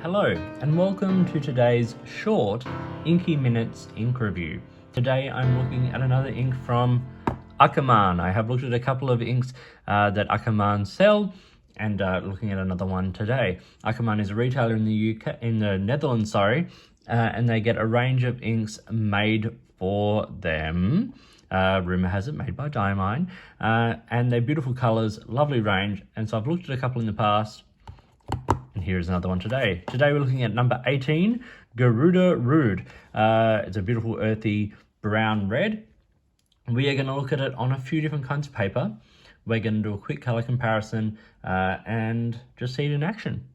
Hello and welcome to today's short Inky Minutes ink review. Today I'm looking at another ink from Akkerman. I have looked at a couple of inks that Akkerman sell and looking at another one today. Akkerman is a retailer in the Netherlands, and they get a range of inks made for them. Rumour has it, made by Diamine, and they're beautiful colours, lovely range, and so I've looked at a couple in the past. And here's another one today. Today we're looking at number 18, Garuda Rood. It's a beautiful earthy brown red. We are going to look at it on a few different kinds of paper. We're going to do a quick colour comparison and just see it in action.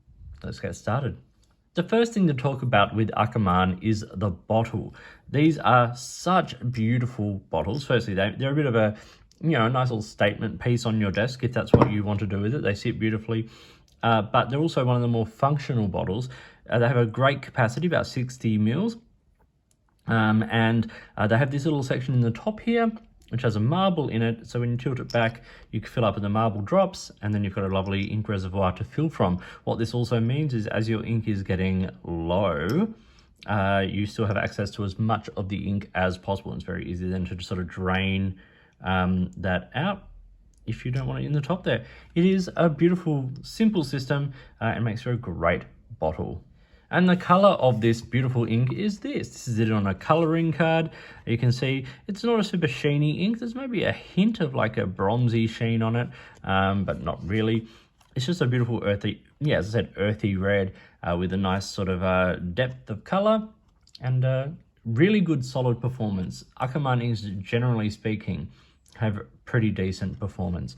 Let's get started. The first thing to talk about with Akkerman is the bottle. These are such beautiful bottles. Firstly, they're a bit of a, a nice little statement piece on your desk if that's what you want to do with it. They sit beautifully. But they're also one of the more functional bottles. They have a great capacity, about 60 mils. And they have this little section in the top here, which has a marble in it. So when you tilt it back, you can fill up with the marble drops, and then you've got a lovely ink reservoir to fill from. What this also means is as your ink is getting low, you still have access to as much of the ink as possible. It's very easy then to just sort of drain that out if you don't want it in the top there. It is a beautiful, simple system and makes for a great bottle. And the color of this beautiful ink is this. This is it on a coloring card. You can see it's not a super sheeny ink. There's maybe a hint of like a bronzy sheen on it, but not really. It's just a beautiful earthy, as I said, earthy red with a nice sort of depth of color and really good solid performance. Akkerman inks, generally speaking, have pretty decent performance.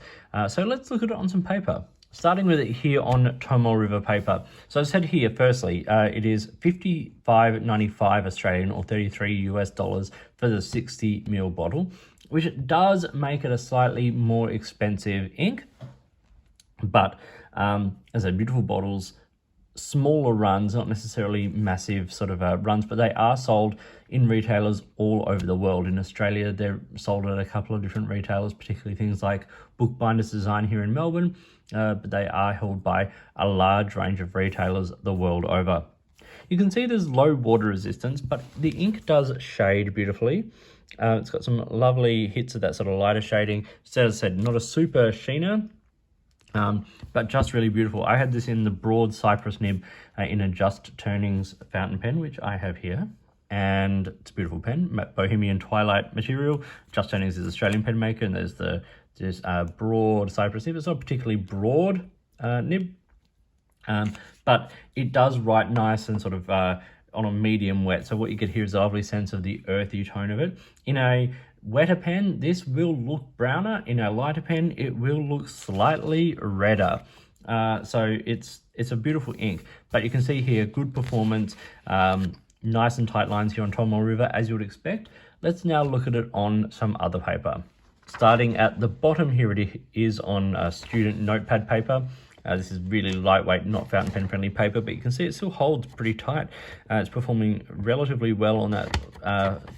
So let's look at it on some paper. Starting with it here on Tomo River paper. So I said here, firstly, it is $55.95 Australian or $33 US for the 60 ml bottle, which does make it a slightly more expensive ink. But as a beautiful bottles, smaller runs, not necessarily massive sort of runs, but they are sold in retailers all over the world. In Australia, they're sold at a couple of different retailers, particularly things like Bookbinders Design here in Melbourne, but they are held by a large range of retailers the world over. You can see there's low water resistance, but the ink does shade beautifully. It's got some lovely hits of that sort of lighter shading. So as I said, not a super sheener, but just really beautiful. I had this in the broad cypress nib in a Just Turnings fountain pen, which I have here. And it's a beautiful pen, Bohemian Twilight material. Just Turnings is Australian pen maker, and there's this broad cypress nib. It's not particularly broad nib, but it does write nice and sort of on a medium wet. So what you get here is a lovely sense of the earthy tone of it. In a wetter pen, this will look browner. In a lighter pen, it will look slightly redder. So it's a beautiful ink, but you can see here, good performance, nice and tight lines here on Tomo River, as you would expect. Let's now look at it on some other paper. Starting at the bottom here, it is on student notepad paper. This is really lightweight, not fountain pen friendly paper, but you can see it still holds pretty tight. It's performing relatively well on that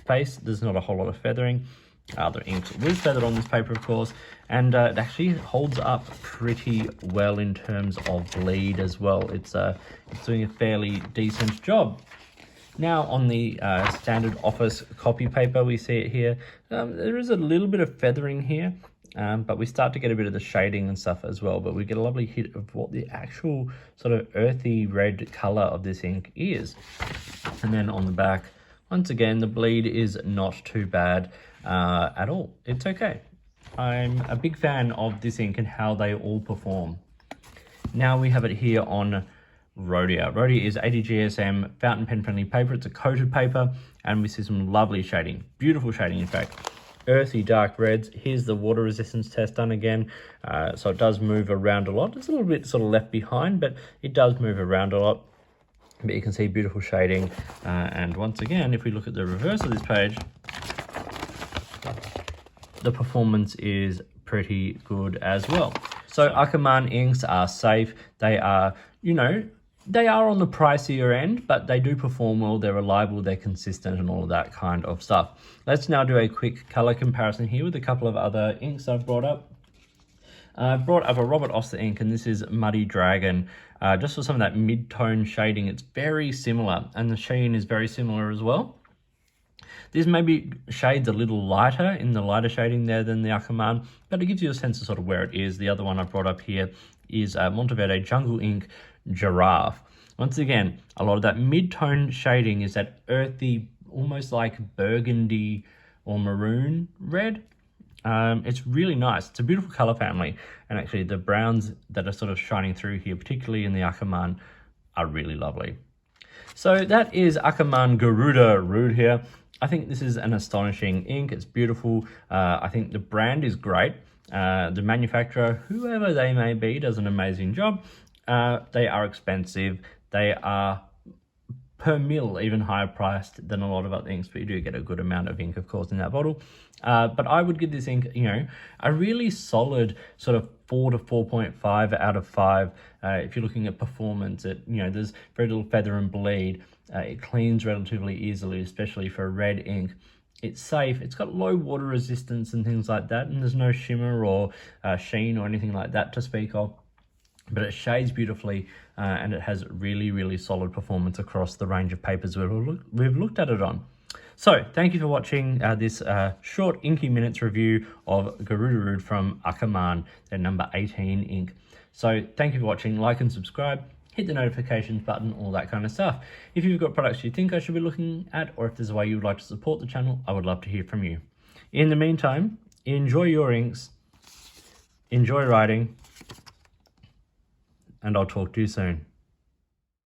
face. There's not a whole lot of feathering. Other inks with feathered on this paper, of course, and it actually holds up pretty well in terms of bleed as well. It's doing a fairly decent job. Now on the standard office copy paper, we see it here. There is a little bit of feathering here, but we start to get a bit of the shading and stuff as well, but we get a lovely hit of what the actual sort of earthy red color of this ink is. And then on the back, once again, the bleed is not too bad at all. It's okay. I'm a big fan of this ink and how they all perform. Now we have it here on Rhodia. Rhodia is 80 GSM fountain pen friendly paper. It's a coated paper, and we see some lovely shading, beautiful shading in fact. Earthy dark reds. Here's the water resistance test done again. So it does move around a lot. It's a little bit sort of left behind, but it does move around a lot. But you can see beautiful shading. And once again, if we look at the reverse of this page, the performance is pretty good as well. So Akkerman inks are safe. They are, they are on the pricier end, but they do perform well. They're reliable, they're consistent, and all of that kind of stuff. Let's now do a quick color comparison here with a couple of other inks I've brought up. I brought up a Robert Oster ink, and this is Muddy Dragon. Just for some of that mid-tone shading, it's very similar, and the sheen is very similar as well. This maybe shades a little lighter in the lighter shading there than the Akkerman, but it gives you a sense of sort of where it is. The other one I brought up here is Monteverde Jungle Ink Giraffe. Once again, a lot of that mid-tone shading is that earthy, almost like burgundy or maroon red. It's really nice. It's a beautiful color family, and actually the browns that are sort of shining through here, particularly in the Akkerman, are really lovely. So that is Akkerman Garuda Rood here. I think this is an astonishing ink. It's beautiful. I think the brand is great. The manufacturer, whoever they may be, does an amazing job. They are expensive. They are per mil even higher priced than a lot of other inks, but you do get a good amount of ink, of course, in that bottle. But I would give this ink, a really solid sort of 4 to 4.5 out of 5. If you're looking at performance, there's very little feather and bleed. It cleans relatively easily, especially for a red ink. It's safe. It's got low water resistance and things like that, and there's no shimmer or sheen or anything like that to speak of. But it shades beautifully, and it has really, really solid performance across the range of papers we've looked at it on. So thank you for watching this short Inky Minutes review of Garuda Rood from Akkerman, their number 18 ink. So thank you for watching. Like and subscribe. Hit the notifications button, all that kind of stuff. If you've got products you think I should be looking at, or if there's a way you would like to support the channel, I would love to hear from you. In the meantime, enjoy your inks, enjoy writing, and I'll talk to you soon.